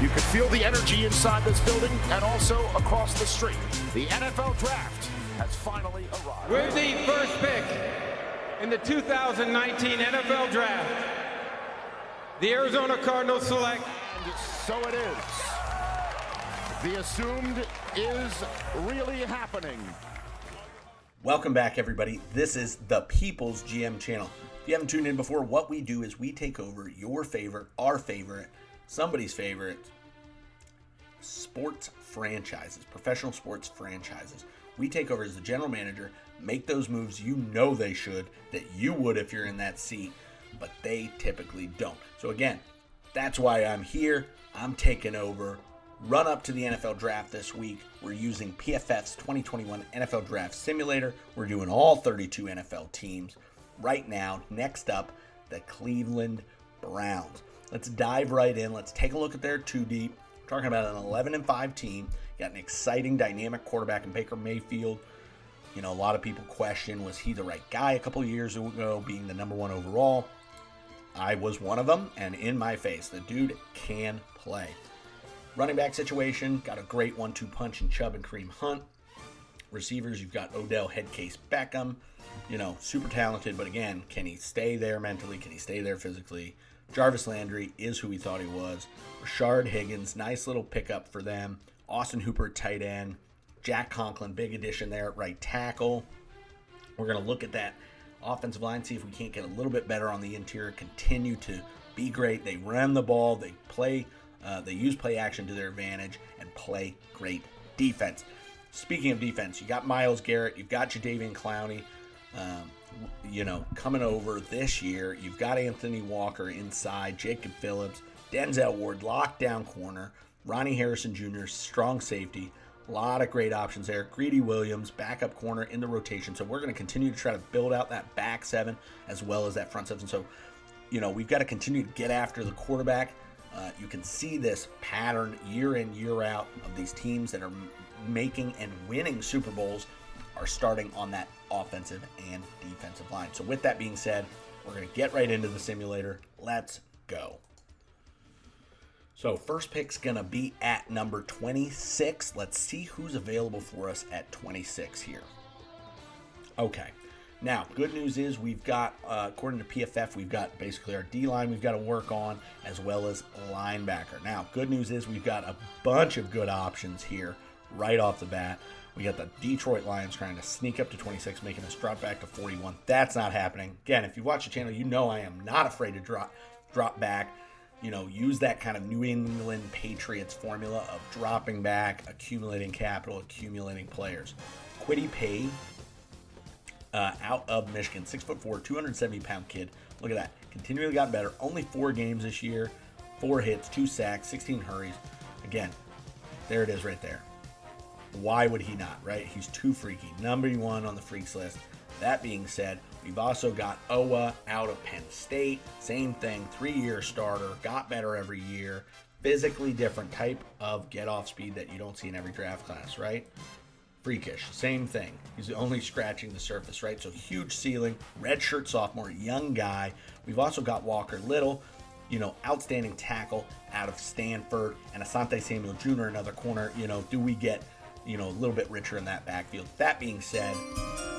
You can feel the energy inside this building and also across the street. The NFL Draft has finally arrived. With the first pick in the 2019 NFL Draft, the Arizona Cardinals select. And so it is. The assumed is really happening. Welcome back, everybody. This is the People's GM channel. If you haven't tuned in before, what we do is we take over your favorite, our favorite, somebody's favorite sports franchises, professional sports franchises. We take over as the general manager, make those moves you know they should, that you would if you're in that seat, but they typically don't. So again, that's why I'm here. I'm taking over. Run up to the NFL Draft this week. We're using PFF's 2021 NFL Draft Simulator. We're doing all 32 NFL teams right now. Next up, the Cleveland Browns. Let's dive right in. Let's take a look at their 2 deep. We're talking about an 11-5 team. Got an exciting, dynamic quarterback in Baker Mayfield. You know, a lot of people question, was he the right guy a couple of years ago, being the number 1 overall? I was one of them, and in my face, the dude can play. Running back situation, got a great 1-2 punch in Chubb and Kareem Hunt. Receivers, you've got Odell, Headcase, Beckham. You know, super talented, but again, can he stay there mentally? Can he stay there physically? Jarvis Landry is who we thought he was. Rashard Higgins, nice little pickup for them. Austin Hooper, tight end. Jack Conklin, big addition there at right tackle. We're going to look at that offensive line, see if we can't get a little bit better on the interior, continue to be great. They run the ball, they play, they use play action to their advantage, and play great defense. Speaking of defense, you got Myles Garrett, you've got Jadeveon Clowney, coming over this year. You've got Anthony Walker inside, Jacob Phillips, Denzel Ward, lockdown corner, Ronnie Harrison Jr., strong safety. A lot of great options there. Greedy Williams, backup corner in the rotation. So we're going to continue to try to build out that back seven as well as that front seven. So, you know, we've got to continue to get after the quarterback. You can see this pattern year in, year out of these teams that are making and winning Super Bowls are starting on that offensive and defensive line. So with that being said, we're going to get right into the simulator. Let's go. So first pick's going to be at number 26. Let's see who's available for us at 26 here. Okay. Now, good news is we've got, according to PFF, we've got basically our D-line we've got to work on, as well as linebacker. Now, good news is we've got a bunch of good options here right off the bat. We got the Detroit Lions trying to sneak up to 26, making us drop back to 41. That's not happening. Again, if you watch the channel, you know I am not afraid to drop back. You know, use that kind of New England Patriots formula of dropping back, accumulating capital, accumulating players. Kwity Paye, out of Michigan, 6'4", 270-pound kid. Look at that. Continually gotten better. Only 4 games this year. 4 hits, 2 sacks, 16 hurries. Again, there it is right there. Why would he not, right? He's too freaky. Number 1 on the freaks list. That being said, we've also got Owa out of Penn State. Same thing, 3-year starter, got better every year. Physically different type of get-off speed that you don't see in every draft class, right? Freakish, same thing. He's only scratching the surface, right? So huge ceiling, redshirt sophomore, young guy. We've also got Walker Little, you know, outstanding tackle out of Stanford, and Asante Samuel Jr., another corner. You know, do we get, you know, a little bit richer in that backfield? That being said,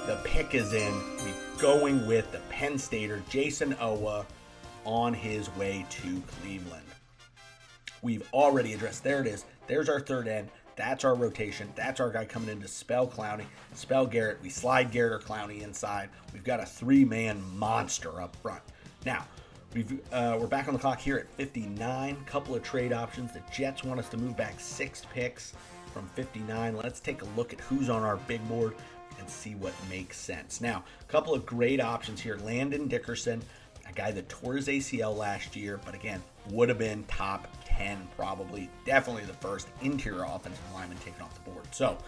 the pick is in. We're going with the Penn Stater, Jayson Oweh, on his way to Cleveland. We've already addressed, there it is. There's our third end. That's our rotation. That's our guy coming in to spell Clowney, spell Garrett. We slide Garrett or Clowney inside. We've got a 3-man monster up front. Now, we're back on the clock here at 59. Couple of trade options. The Jets want us to move back 6 picks from 59. Let's take a look at who's on our big board and see what makes sense. Now, a couple of great options here. Landon Dickerson, a guy that tore his ACL last year, but again, would have been top 10 probably. Definitely the first interior offensive lineman taken off the board. So,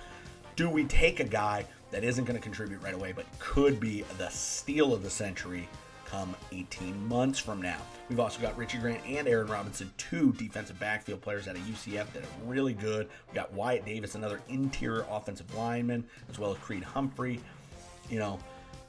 do we take a guy that isn't going to contribute right away, but could be the steal of the century come 18 months from now? We've also got Richie Grant and Aaron Robinson, 2 defensive backfield players out of UCF that are really good. We got Wyatt Davis, another interior offensive lineman, as well as Creed Humphrey. You know,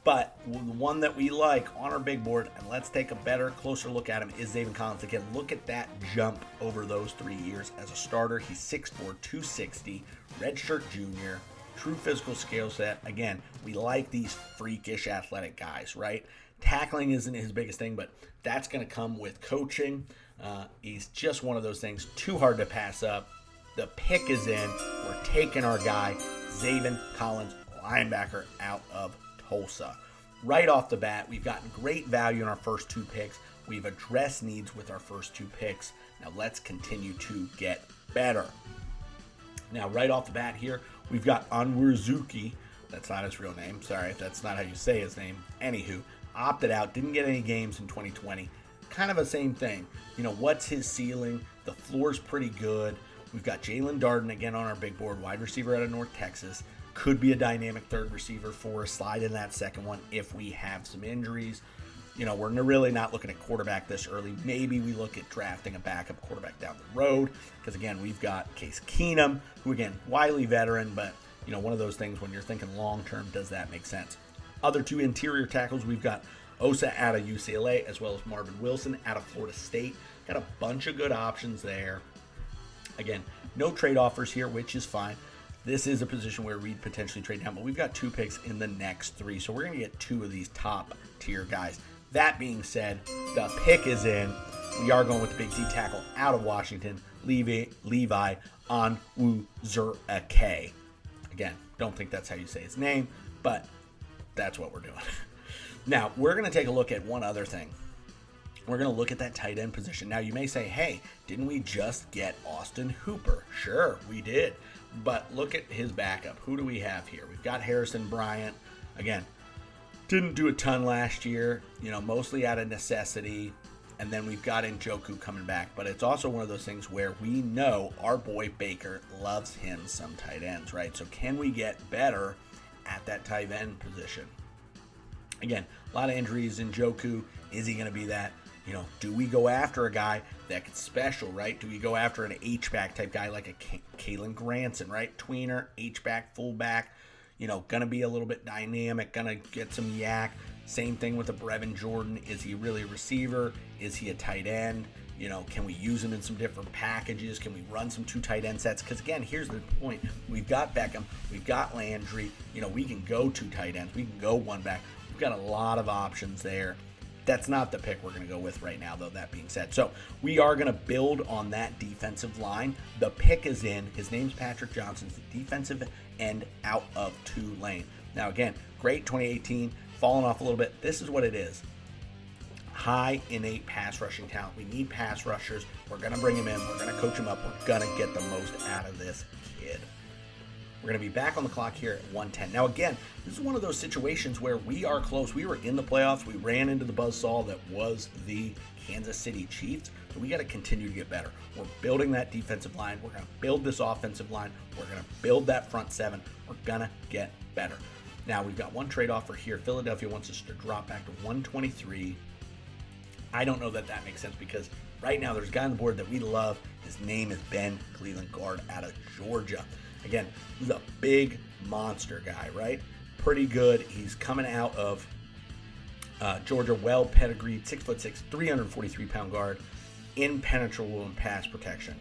But the one that we like on our big board, and let's take a better, closer look at him, is Zaven Collins. Again, look at that jump over those 3 years as a starter. He's 6'4", 260, redshirt junior, true physical skill set. Again, we like these freakish athletic guys, right? Tackling isn't his biggest thing, but that's going to come with coaching. He's just one of those things, too hard to pass up. The pick is in. We're taking our guy, Zaven Collins, linebacker out of Tulsa. Right off the bat, we've gotten great value in our first 2 picks. We've addressed needs with our first 2 picks. Now let's continue to get better. Now right off the bat here, we've got Onwuzurike. That's not his real name. Sorry if that's not how you say his name. Anywho, opted out, didn't get any games in 2020. Kind of the same thing. You know, what's his ceiling? The floor's pretty good. We've got Jalen Darden again on our big board, wide receiver out of North Texas. Could be a dynamic third receiver for us. Slide in that second one if we have some injuries. You know, we're really not looking at quarterback this early. Maybe we look at drafting a backup quarterback down the road. Because, again, we've got Case Keenum, who, again, wily veteran. But, you know, one of those things when you're thinking long-term, does that make sense? Other 2 interior tackles, we've got Osa out of UCLA, as well as Marvin Wilson out of Florida State. Got a bunch of good options there. Again, no trade offers here, which is fine. This is a position where we'd potentially trade down, but we've got 2 picks in the next 3, so we're going to get 2 of these top-tier guys. That being said, the pick is in. We are going with the big D tackle out of Washington, Levi Onwuzurike. Again, don't think that's how you say his name, but that's what we're doing. Now, we're going to take a look at one other thing. We're going to look at that tight end position. Now, you may say, hey, didn't we just get Austin Hooper? Sure, we did. But look at his backup. Who do we have here? We've got Harrison Bryant. Again, didn't do a ton last year, you know, mostly out of necessity. And then we've got Njoku coming back. But it's also one of those things where we know our boy Baker loves him some tight ends, right? So can we get better at that tight end position? Again, a lot of injuries. Njoku, is he going to be that? You know, do we go after a guy that's special, right? Do we go after an H-back type guy like a Kalen Granson, right? Tweener, H-back, fullback, you know, going to be a little bit dynamic, going to get some yak. Same thing with a Brevin Jordan. Is he really a receiver? Is he a tight end? You know, can we use him in some different packages? Can we run some 2 tight end sets? Because, again, here's the point. We've got Beckham. We've got Landry. You know, we can go 2 tight ends. We can go 1 back. We've got a lot of options there. That's not the pick we're going to go with right now, though, that being said. So we are going to build on that defensive line. The pick is in. His name's Patrick Johnson. He's the defensive end out of Tulane. Now, again, great 2018, falling off a little bit. This is what it is. High innate pass rushing talent. We need pass rushers. We're going to bring him in. We're going to coach him up. We're going to get the most out of this kid. We're going to be back on the clock here at 1:10. Now, again, this is one of those situations where we are close. We were in the playoffs. We ran into the buzzsaw that was the Kansas City Chiefs. So we got to continue to get better. We're building that defensive line. We're going to build this offensive line. We're going to build that front 7. We're going to get better. Now, we've got one trade offer here. Philadelphia wants us to drop back to 123. I don't know that that makes sense because right now there's a guy on the board that we love. His name is Ben Cleveland, guard out of Georgia. Again, he's a big monster guy, right? Pretty good. He's coming out of Georgia, well pedigreed, 6'6", 343-pound guard, impenetrable in pass protection.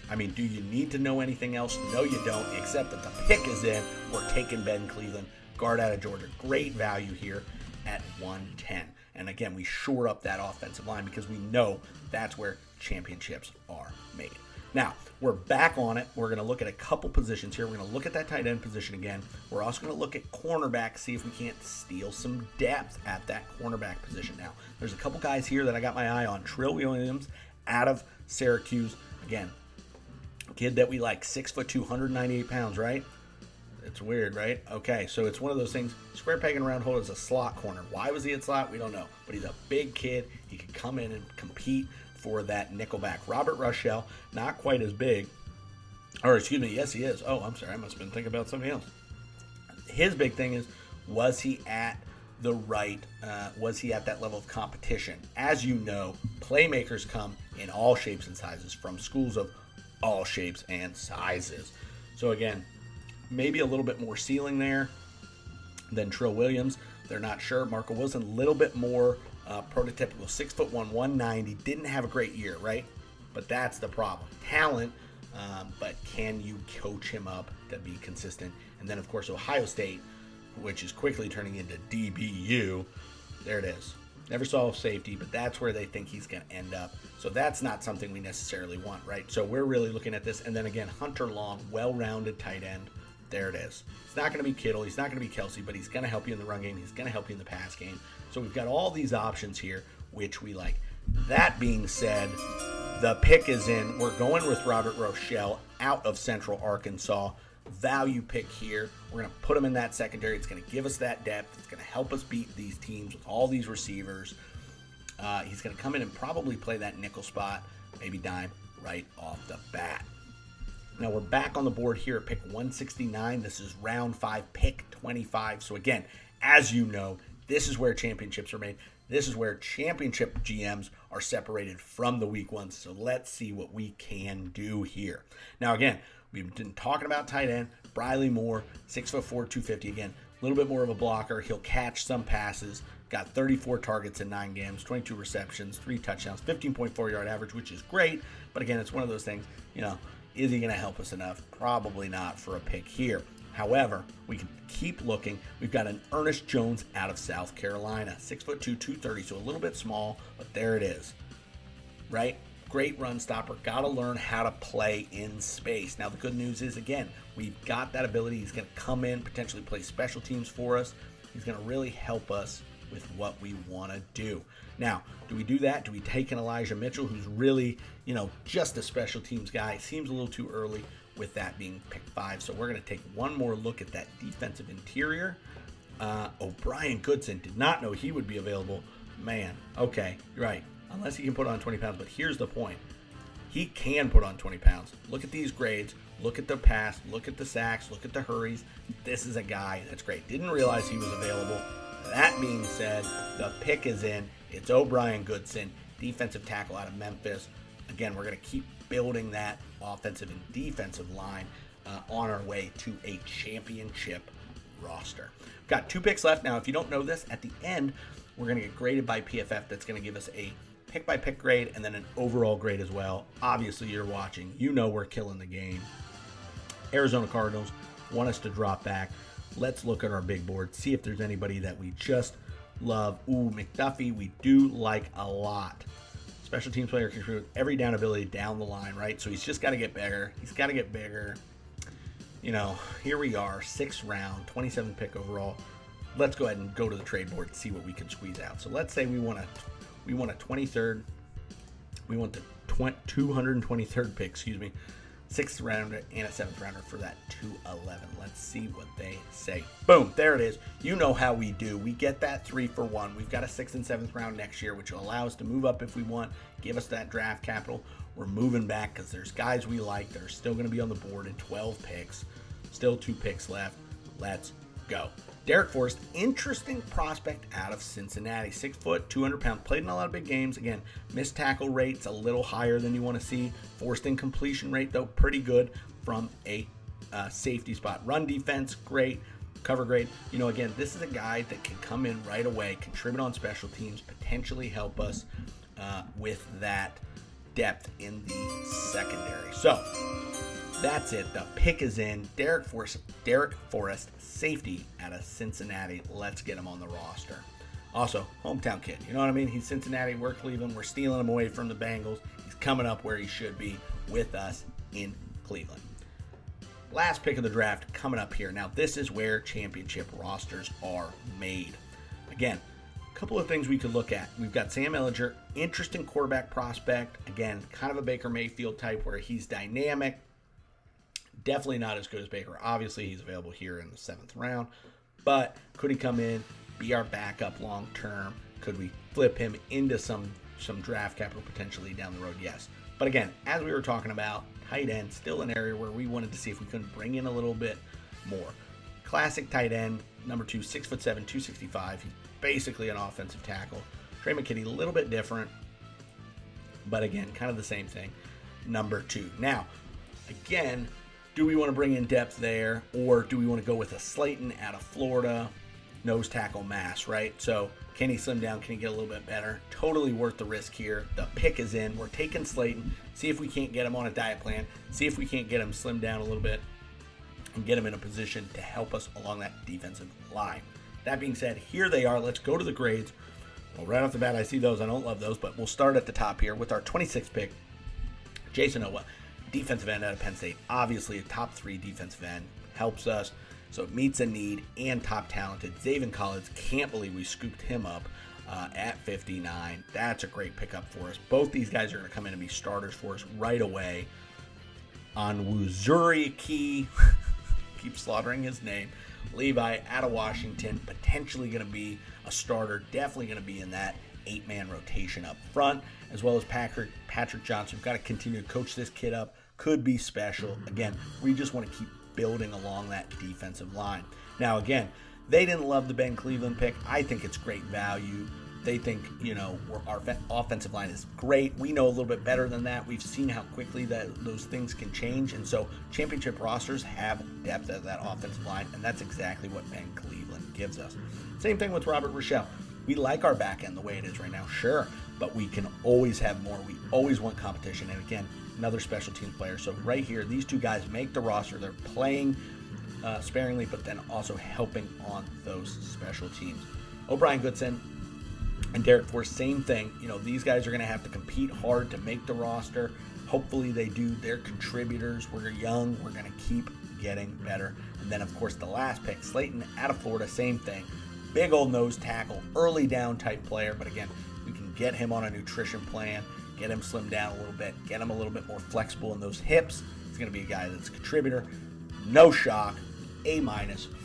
I mean, do you need to know anything else? No, you don't, except that the pick is in. We're taking Ben Cleveland, guard out of Georgia. Great value here at 110. And again, we shore up that offensive line because we know that's where championships are made. Now, we're back on it. We're going to look at a couple positions here. We're going to look at that tight end position again. We're also going to look at cornerback, see if we can't steal some depth at that cornerback position. Now, there's a couple guys here that I got my eye on. Trill Williams out of Syracuse. Again, kid that we like, 6'2", 198 pounds, right? It's weird, right? Okay, so it's one of those things. Square peg and round hole is a slot corner. Why was he at slot? We don't know. But he's a big kid. He could come in and compete for that nickelback. Robert Rushell, not quite as big. Or excuse me, yes he is. Oh, I'm sorry. I must have been thinking about something else. His big thing is, was he at the right, was he at that level of competition? As you know, playmakers come in all shapes and sizes from schools of all shapes and sizes. So again, maybe a little bit more ceiling there than Trill Williams. They're not sure. Marco Wilson, a little bit more prototypical, 6'1", 190. Didn't have a great year, right? But that's the problem. Talent, but can you coach him up to be consistent? And then, of course, Ohio State, which is quickly turning into DBU. There it is. Never saw safety, but that's where they think he's going to end up. So that's not something we necessarily want, right? So we're really looking at this. And then again, Hunter Long, well-rounded tight end. There it is. It's not going to be Kittle. He's not going to be Kelsey, but he's going to help you in the run game. He's going to help you in the pass game. So we've got all these options here, which we like. That being said, the pick is in. We're going with Robert Rochelle out of Central Arkansas. Value pick here. We're going to put him in that secondary. It's going to give us that depth. It's going to help us beat these teams with all these receivers. He's going to come in and probably play that nickel spot, maybe dime, right off the bat. Now we're back on the board here at pick 169. This is round 5, pick 25. So again, as you know, this is where championships are made. This is where championship GMs are separated from the week ones. So let's see what we can do here. Now again, we've been talking about tight end. Briley Moore, 6'4", 250. Again, a little bit more of a blocker. He'll catch some passes. Got 34 targets in 9 games, 22 receptions, 3 touchdowns, 15.4 yard average, which is great. But again, it's one of those things, is he going to help us enough? Probably not for a pick here. However, we can keep looking. We've got an Ernest Jones out of South Carolina, 6'2", 230, so a little bit small, but there it is, right? Great run stopper. Got to learn how to play in space. Now, the good news is, again, we've got that ability. He's going to come in, potentially play special teams for us. He's going to really help us with what we want to do. Now, do we do that? Do we take an Elijah Mitchell, who's really, just a special teams guy? Seems a little too early with that being pick 5. So we're going to take one more look at that defensive interior. O'Brien Goodson, did not know he would be available. Man, okay, you're right. Unless he can put on 20 pounds. But here's the point. He can put on 20 pounds. Look at these grades. Look at the pass. Look at the sacks. Look at the hurries. This is a guy that's great. Didn't realize he was available. That being said, the pick is in. It's O'Brien Goodson, defensive tackle out of Memphis. Again, we're going to keep building that offensive and defensive line on our way to a championship roster. We've got 2 picks left. Now, if you don't know this, at the end, we're going to get graded by PFF. That's going to give us a pick-by-pick grade and then an overall grade as well. Obviously, you're watching. You know we're killing the game. Arizona Cardinals want us to drop back. Let's look at our big board, see if there's anybody that we just love. Ooh, McDuffie, we do like a lot. Special teams player can contribute every down ability down the line, right? So he's just got to get bigger. He's got to get bigger. Here we are, 6th round, 27th pick overall. Let's go ahead and go to the trade board and see what we can squeeze out. So let's say we want a 23rd. We want the 223rd pick, 6th rounder and a 7th rounder for that 211. Let's see what they say. Boom, there it is. You know how we do. We get that 3 for 1. We've got a 6th and 7th round next year, which will allow us to move up if we want, give us that draft capital. We're moving back because there's guys we like that are still going to be on the board in 12 picks. Still 2 picks left. Let's go. Derek Forrest, interesting prospect out of Cincinnati. 6 foot, 200 pounds. Played in a lot of big games. Again, missed tackle rate's a little higher than you want to see. Forced in completion rate, though, pretty good from a safety spot. Run defense, great. Cover great. Again, this is a guy that can come in right away, contribute on special teams, potentially help us with that depth in the secondary. So, that's it. The pick is in. Derek Forrest, safety out of Cincinnati. Let's get him on the roster. Also, hometown kid. You know what I mean? He's Cincinnati. We're Cleveland. We're stealing him away from the Bengals. He's coming up where he should be with us in Cleveland. Last pick of the draft coming up here. Now, this is where championship rosters are made. Again, a couple of things we could look at. We've got Sam Ehlinger, interesting quarterback prospect. Again, kind of a Baker Mayfield type where he's dynamic. Definitely not as good as Baker. Obviously, he's available here in the 7th round. But could he come in, be our backup long term? Could we flip him into some draft capital potentially down the road? Yes. But again, as we were talking about, tight end, still an area where we wanted to see if we couldn't bring in a little bit more. Classic tight end, number 2, 6'7", 265. He's basically an offensive tackle. Trey McKinney, a little bit different. But again, kind of the same thing. Number 2. Now, again, do we want to bring in depth there, or do we want to go with a Slayton out of Florida? nose tackle mass, right? So can he slim down? Can he get a little bit better? Totally worth the risk here. The pick is in. We're taking Slayton. See if we can't get him on a diet plan. See if we can't get him slim down a little bit and get him in a position to help us along that defensive line. That being said, here they are. Let's go to the grades. Well, right off the bat, I see those. I don't love those, but we'll start at the top here with our 26th pick, Jayson Oweh, defensive end out of Penn State. Obviously, a top 3 defensive end. Helps us. So it meets a need and top talented. Zaven Collins, can't believe we scooped him up at 59. That's a great pickup for us. Both these guys are going to come in and be starters for us right away. On Wuzuri Key, keep slaughtering his name. Levi out of Washington, potentially going to be a starter. Definitely going to be in that 8-man rotation up front, as well as Patrick Johnson. We've got to continue to coach this kid up. Could be special. Again, we just want to keep building along that defensive line. Now, again, they didn't love the Ben Cleveland pick. I think it's great value. They think, our offensive line is great. We know a little bit better than that. We've seen how quickly those things can change. And so championship rosters have depth at that offensive line, and that's exactly what Ben Cleveland gives us. Same thing with Robert Rochelle. We like our back end the way it is right now, sure, but we can always have more. We always want competition. And again, another special teams player. So right here, these two guys make the roster. They're playing sparingly, but then also helping on those special teams. O'Brien Goodson and Derek Force, same thing. These guys are going to have to compete hard to make the roster. Hopefully they do. They're contributors. We're young. We're going to keep getting better. And then, of course, the last pick, Slayton out of Florida, same thing. Big old nose tackle, early down type player. But again, we can get him on a nutrition plan, get him slimmed down a little bit, get him a little bit more flexible in those hips. He's going to be a guy that's a contributor. No shock. A-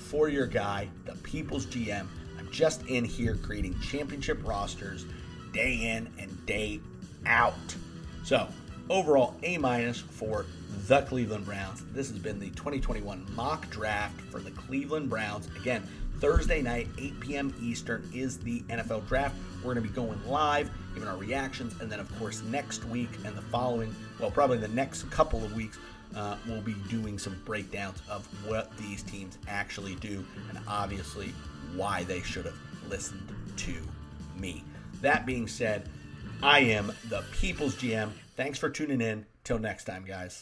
for your guy, the People's GM. I'm just in here creating championship rosters day in and day out. So overall, A- for the Cleveland Browns. This has been the 2021 mock draft for the Cleveland Browns. Again, Thursday night, 8 p.m. Eastern is the NFL draft. We're going to be going live, giving our reactions, and then, of course, next week and the following, probably the next couple of weeks, we'll be doing some breakdowns of what these teams actually do and obviously why they should have listened to me. That being said, I am the People's GM. Thanks for tuning in. Till next time, guys.